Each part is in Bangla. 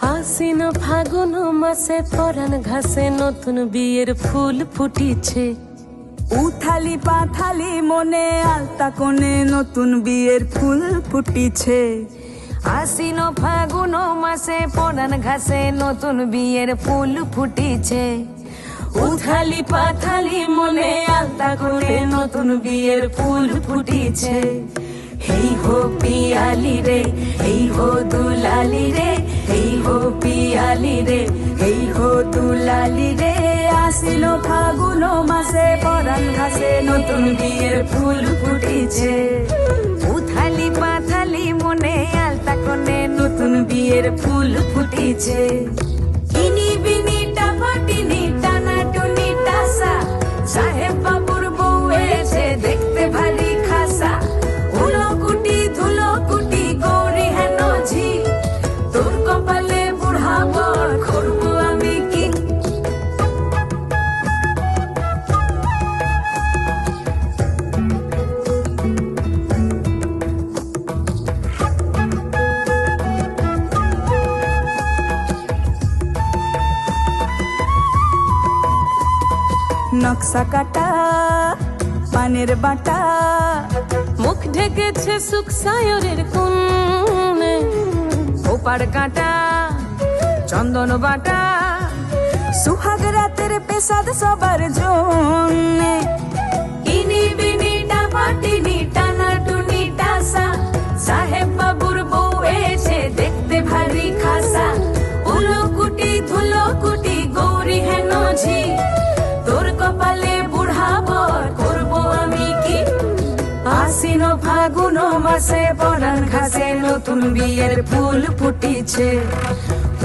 আশ্বিন ফাগুন মাসে পরাণ ঘাসে নতুন বিয়ের ফুল ফুটিছে। উথালি পাথালি মনে আলতা কোণে নতুন বিয়ের ফুল ফুটিছে। আশ্বিন ফাগুন মাসে পরাণ ঘাসে নতুন বিয়ের ফুল ফুটিছে। উথালি পাথালি মনে আলতা কোণে নতুন বিয়ের ফুল ফুটিছে। হেই হো পিয়ালি রে, হেই হো দুলালি রে, হেই হো পিয়ালি রে, হেই হো দুলালি রে। আশ্বিন ফাগুন মাসে পরাণ ঘাসে নতুন বিয়ের ফুল ফুটিছে। উথালি পাথালি মনে আলতা কোণে নতুন বিয়ের ফুল ফুটিছে। ইনি বিনি টাপাটিনি টানা টুনি টাসা, সাহেব বাবুর বউ এসে দেখতে ভারী খাসা। উলো কুটি ধুলো কুটি গৌরী হেন ঝি, তোর কপালে বুড়া বর করবো আমি কি। নকশা কাটা পানের বাটা, মুখ ঢেকেছে সুখ সায়রের কোণে। ওপার কাটা চন্দন বাটা, সুহাগ রাতের পেশাদ সবার জন্যে। ইনি বিনি টাপাটিনি টানা টুনি টাসা, সাহেব বাবুর বউ এসে দেখতে ভারী খাসা। উলো কুটি ধুলো কুটি গৌরী হেন ঝি, তোর কপালে বুড়া বর করবো আমি কি। আশ্বিন ফাগুন মাসে পরাণ ঘাসে নতুন বিয়ের ফুল ফুটিছে।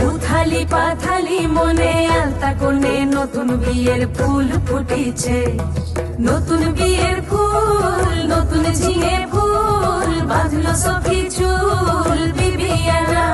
উথালি পাথালি মনে আলতা কোণে নতুন বিয়ের ফুল ফুটিছে। নতুন বিয়ের ফুল নতুন ঝিঙে ফুল, বাঁধলো সখী চুল বিবিয়ানা।